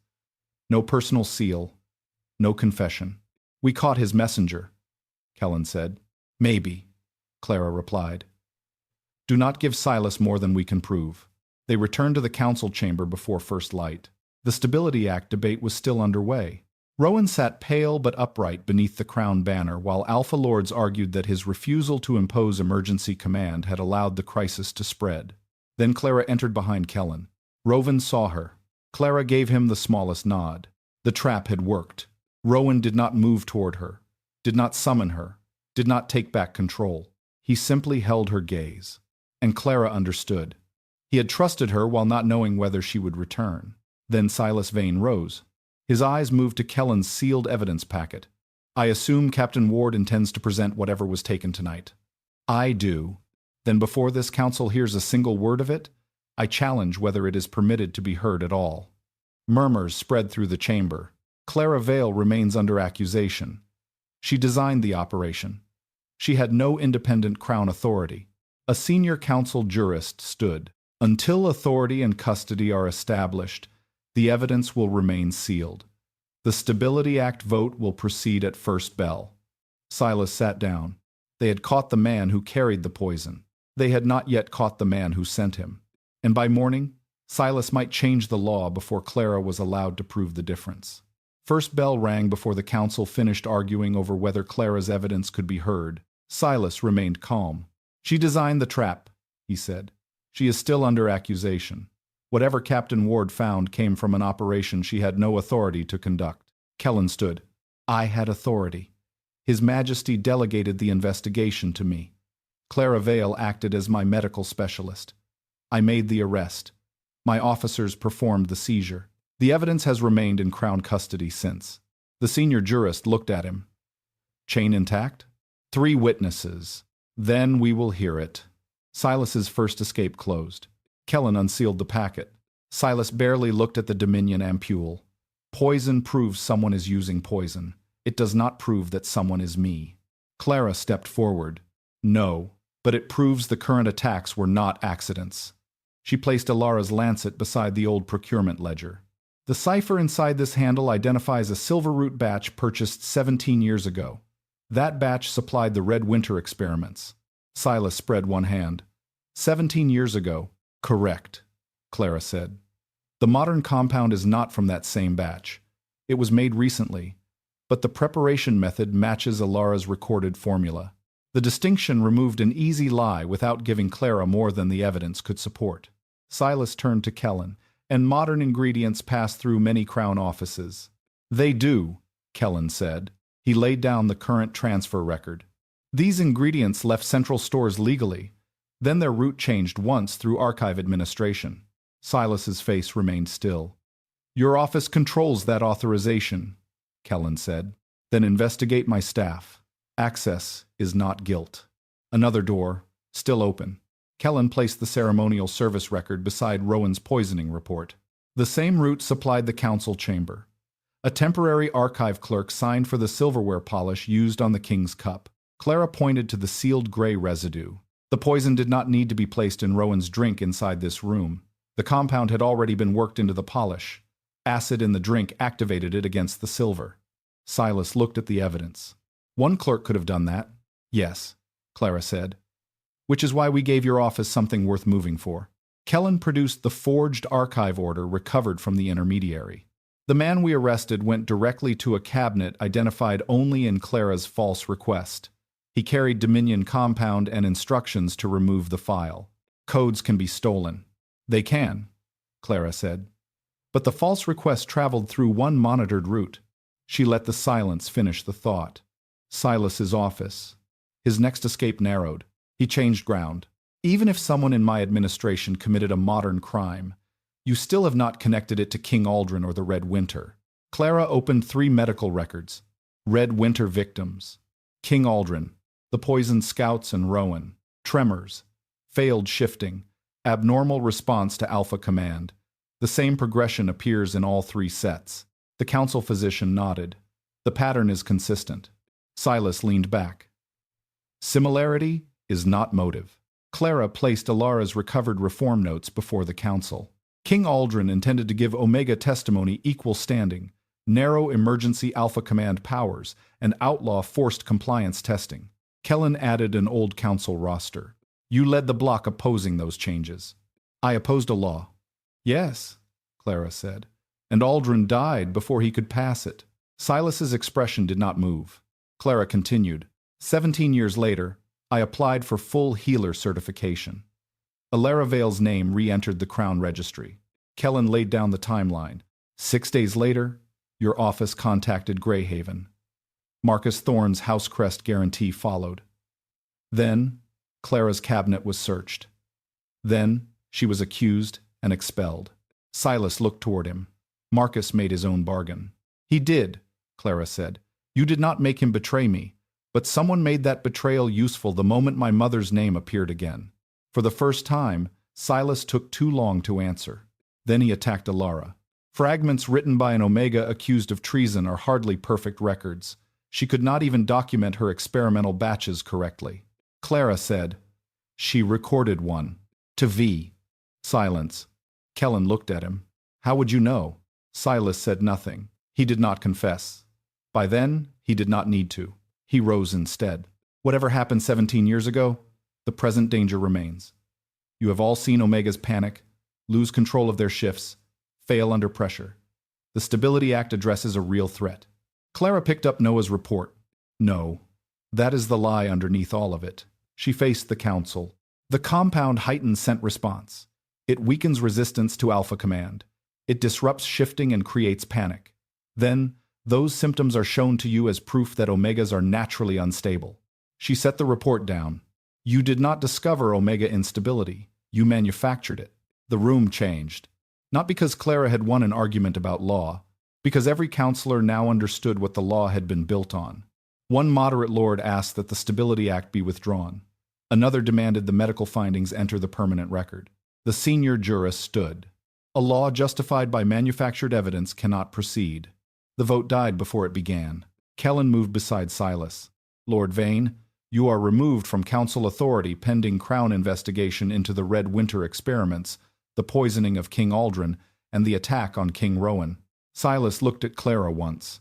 No personal seal. No confession. "We caught his messenger," Kellen said. "Maybe," Clara replied. "Do not give Silas more than we can prove." They returned to the council chamber before first light. The Stability Act debate was still underway. Rowan sat pale but upright beneath the Crown banner while Alpha Lords argued that his refusal to impose emergency command had allowed the crisis to spread. Then Clara entered behind Kellen. Rowan saw her. Clara gave him the smallest nod. The trap had worked. Rowan did not move toward her, did not summon her, did not take back control. He simply held her gaze. And Clara understood. He had trusted her while not knowing whether she would return. Then Silas Vane rose. His eyes moved to Kellen's sealed evidence packet. "I assume Captain Ward intends to present whatever was taken tonight." "I do. Then before this council hears a single word of it, I challenge whether it is permitted to be heard at all." Murmurs spread through the chamber. Clara Vale remains under accusation. She designed the operation. She had no independent Crown authority. A senior council jurist stood. "Until authority and custody are established, the evidence will remain sealed. The Stability Act vote will proceed at first bell." Silas sat down. They had caught the man who carried the poison. They had not yet caught the man who sent him. And by morning, Silas might change the law before Clara was allowed to prove the difference. First bell rang before the council finished arguing over whether Clara's evidence could be heard. Silas remained calm. "She designed the trap," he said. "She is still under accusation. Whatever Captain Ward found came from an operation she had no authority to conduct." Kellen stood. "I had authority. His Majesty delegated the investigation to me. Clara Vale acted as my medical specialist. I made the arrest. My officers performed the seizure. The evidence has remained in Crown custody since." The senior jurist looked at him. "Chain intact?" "3 witnesses. Then we will hear it." Silas's first escape closed. Kellen unsealed the packet. Silas barely looked at the Dominion ampule. "Poison proves someone is using poison. It does not prove that someone is me." Clara stepped forward. "No, but it proves the current attacks were not accidents." She placed Alara's lancet beside the old procurement ledger. "The cipher inside this handle identifies a Silverroot batch purchased 17 years ago. That batch supplied the Red Winter experiments." Silas spread one hand. 17 years ago. "Correct," Clara said. "The modern compound is not from that same batch. It was made recently, but the preparation method matches Alara's recorded formula. The distinction removed an easy lie without giving Clara more than the evidence could support." Silas turned to Kellen. "And modern ingredients pass through many Crown offices." "They do," Kellen said. He laid down the current transfer record. "These ingredients left central stores legally. Then their route changed once through archive administration." Silas's face remained still. "Your office controls that authorization," Kellen said. "Then investigate my staff. Access is not guilt." Another door, still open. Kellen placed the ceremonial service record beside Rowan's poisoning report. The same route supplied the council chamber. A temporary archive clerk signed for the silverware polish used on the king's cup. Clara pointed to the sealed gray residue. The poison did not need to be placed in Rowan's drink inside this room. The compound had already been worked into the polish. Acid in the drink activated it against the silver. Silas looked at the evidence. "One clerk could have done that." "Yes," Clara said. "Which is why we gave your office something worth moving for." Kellen produced the forged archive order recovered from the intermediary. The man we arrested went directly to a cabinet identified only in Clara's false request. He carried Dominion compound and instructions to remove the file. "Codes can be stolen." "They can," Clara said. "But the false request traveled through one monitored route." She let the silence finish the thought. Silas's office. His next escape narrowed. He changed ground. "Even if someone in my administration committed a modern crime, you still have not connected it to King Aldrin or the Red Winter." Clara opened 3 medical records. Red Winter victims. King Aldrin. The poisoned scouts and Rowan. Tremors. Failed shifting. Abnormal response to Alpha command. The same progression appears in all 3 sets. The council physician nodded. The pattern is consistent. Silas leaned back. Similarity is not motive. Clara placed Alara's recovered reform notes before the council. King Aldrin intended to give Omega testimony equal standing, narrow emergency Alpha command powers, and outlaw forced compliance testing. Kellen added an old council roster. You led the bloc opposing those changes. I opposed a law. Yes, Clara said. And Aldrin died before he could pass it. Silas's expression did not move. Clara continued. 17 years later, I applied for full healer certification. Clara Vale's name re-entered the Crown Registry. Kellen laid down the timeline. 6 days later, your office contacted Greyhaven. Marcus Thorne's Housecrest guarantee followed. Then, Clara's cabinet was searched. Then, she was accused and expelled. Silas looked toward him. Marcus made his own bargain. He did, Clara said. You did not make him betray me, but someone made that betrayal useful the moment my mother's name appeared again. For the first time, Silas took too long to answer. Then he attacked Alara. Fragments written by an Omega accused of treason are hardly perfect records. She could not even document her experimental batches correctly. Clara said, She recorded one. To V. Silence. Kellen looked at him. How would you know? Silas said nothing. He did not confess. By then, he did not need to. He rose instead. Whatever happened 17 years ago, the present danger remains. You have all seen Omegas panic, lose control of their shifts, fail under pressure. The Stability Act addresses a real threat. Clara picked up Noah's report. No, that is the lie underneath all of it. She faced the council. The compound heightens scent response. It weakens resistance to Alpha command. It disrupts shifting and creates panic. Then, those symptoms are shown to you as proof that Omegas are naturally unstable. She set the report down. You did not discover Omega instability. You manufactured it. The room changed. Not because Clara had won an argument about law, because every counselor now understood what the law had been built on. One moderate lord asked that the Stability Act be withdrawn. Another demanded the medical findings enter the permanent record. The senior jurist stood. A law justified by manufactured evidence cannot proceed. The vote died before it began. Kellen moved beside Silas. Lord Vane, you are removed from council authority pending Crown investigation into the Red Winter experiments, the poisoning of King Aldrin, and the attack on King Rowan. Silas looked at Clara once.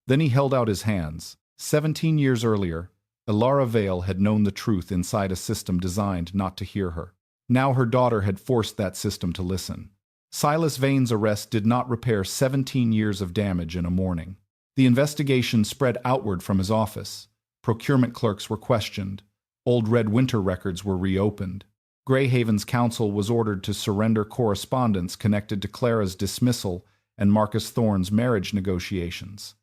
Then he held out his hands. 17 years earlier, Clara Vale had known the truth inside a system designed not to hear her. Now her daughter had forced that system to listen. Silas Vane's arrest did not repair 17 years of damage in a morning. The investigation spread outward from his office. Procurement clerks were questioned. Old Red Winter records were reopened. Greyhaven's council was ordered to surrender correspondence connected to Clara's dismissal and Marcus Thorne's marriage negotiations.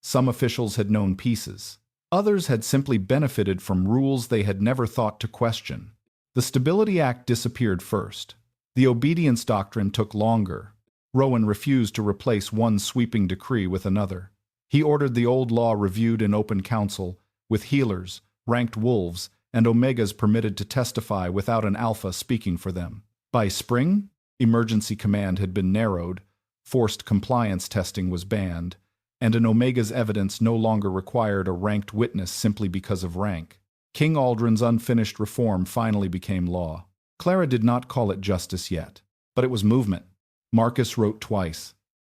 Some officials had known pieces. Others had simply benefited from rules they had never thought to question. The Stability Act disappeared first. The obedience doctrine took longer. Rowan refused to replace one sweeping decree with another. He ordered the old law reviewed in open council, with healers, ranked wolves, and Omegas permitted to testify without an Alpha speaking for them. By spring, emergency command had been narrowed, forced compliance testing was banned, and an Omega's evidence no longer required a ranked witness simply because of rank. King Aldrin's unfinished reform finally became law. Clara did not call it justice yet, but it was movement. Marcus wrote twice.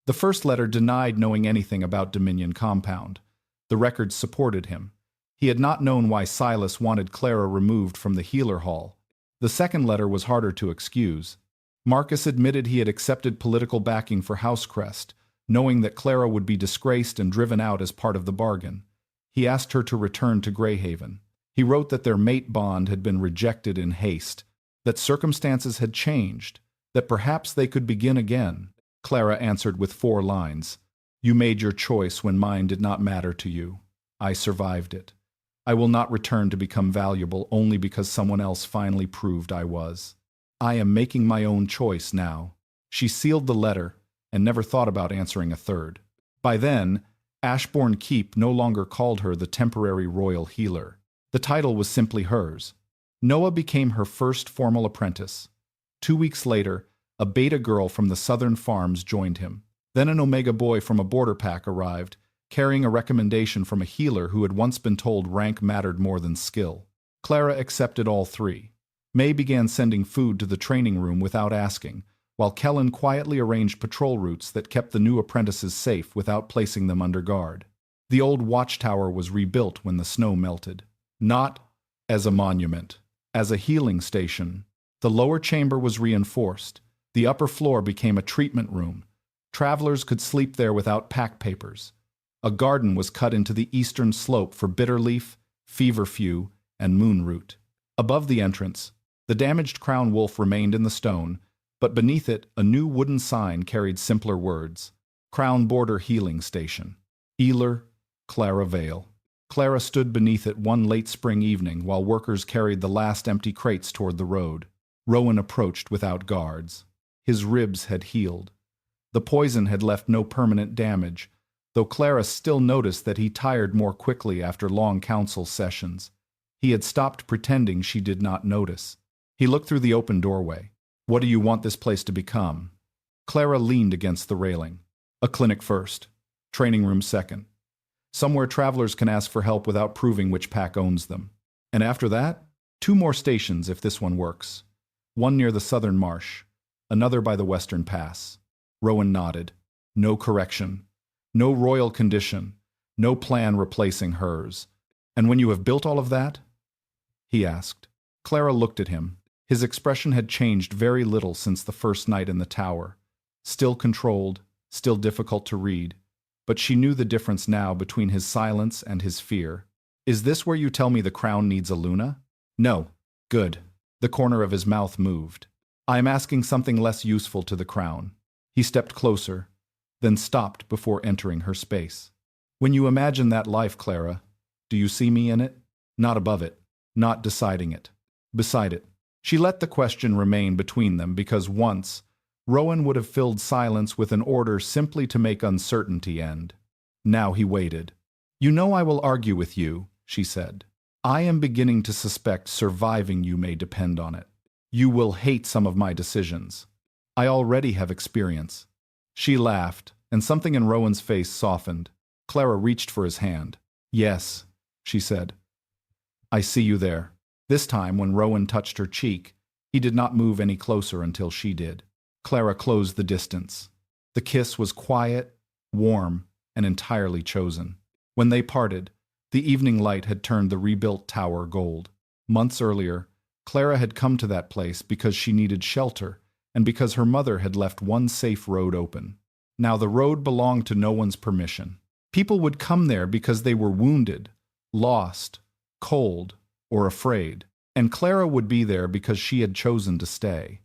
The first letter denied knowing anything about Dominion Compound. The records supported him. He had not known why Silas wanted Clara removed from the healer hall. The second letter was harder to excuse. Marcus admitted he had accepted political backing for Housecrest, knowing that Clara would be disgraced and driven out as part of the bargain. He asked her to return to Greyhaven. He wrote that their mate bond had been rejected in haste, that circumstances had changed, that perhaps they could begin again. Clara answered with 4 lines. You made your choice when mine did not matter to you. I survived it. I will not return to become valuable only because someone else finally proved I was. I am making my own choice now. She sealed the letter and never thought about answering a third. By then, Ashborne Keep no longer called her the temporary royal healer. The title was simply hers. Noah became her first formal apprentice. 2 weeks later, a beta girl from the southern farms joined him. Then an omega boy from a border pack arrived, carrying a recommendation from a healer who had once been told rank mattered more than skill. Clara accepted all three. May began sending food to the training room without asking, while Kellen quietly arranged patrol routes that kept the new apprentices safe without placing them under guard. The old watchtower was rebuilt when the snow melted. Not as a monument, as a healing station. The lower chamber was reinforced. The upper floor became a treatment room. Travelers could sleep there without pack papers. A garden was cut into the eastern slope for bitterleaf, feverfew, and moonroot. Above the entrance, the damaged crown wolf remained in the stone, but beneath it a new wooden sign carried simpler words. Crown Border Healing Station. Ealer, Clara Vale. Clara stood beneath it one late spring evening while workers carried the last empty crates toward the road. Rowan approached without guards. His ribs had healed. The poison had left no permanent damage, though Clara still noticed that he tired more quickly after long council sessions. He had stopped pretending she did not notice. He looked through the open doorway. What do you want this place to become? Clara leaned against the railing. A clinic first. Training room second. Somewhere travelers can ask for help without proving which pack owns them. And after that, 2 more stations if this one works. One near the southern marsh, another by the western pass. Rowan nodded. No correction. No royal condition. No plan replacing hers. And when you have built all of that? He asked. Clara looked at him. His expression had changed very little since the first night in the tower. Still controlled, still difficult to read. But she knew the difference now between his silence and his fear. Is this where you tell me the crown needs a Luna? No. Good. The corner of his mouth moved. I am asking something less useful to the crown. He stepped closer, then stopped before entering her space. When you imagine that life, Clara, do you see me in it? Not above it, not deciding it, beside it. She let the question remain between them because once, Rowan would have filled silence with an order simply to make uncertainty end. Now he waited. You know I will argue with you, she said. I am beginning to suspect surviving you may depend on it. You will hate some of my decisions. I already have experience. She laughed, and something in Rowan's face softened. Clara reached for his hand. Yes, she said. I see you there. This time, when Rowan touched her cheek, he did not move any closer until she did. Clara closed the distance. The kiss was quiet, warm, and entirely chosen. When they parted, the evening light had turned the rebuilt tower gold. Months earlier, Clara had come to that place because she needed shelter and because her mother had left one safe road open. Now the road belonged to no one's permission. People would come there because they were wounded, lost, cold, or afraid, and Clara would be there because she had chosen to stay.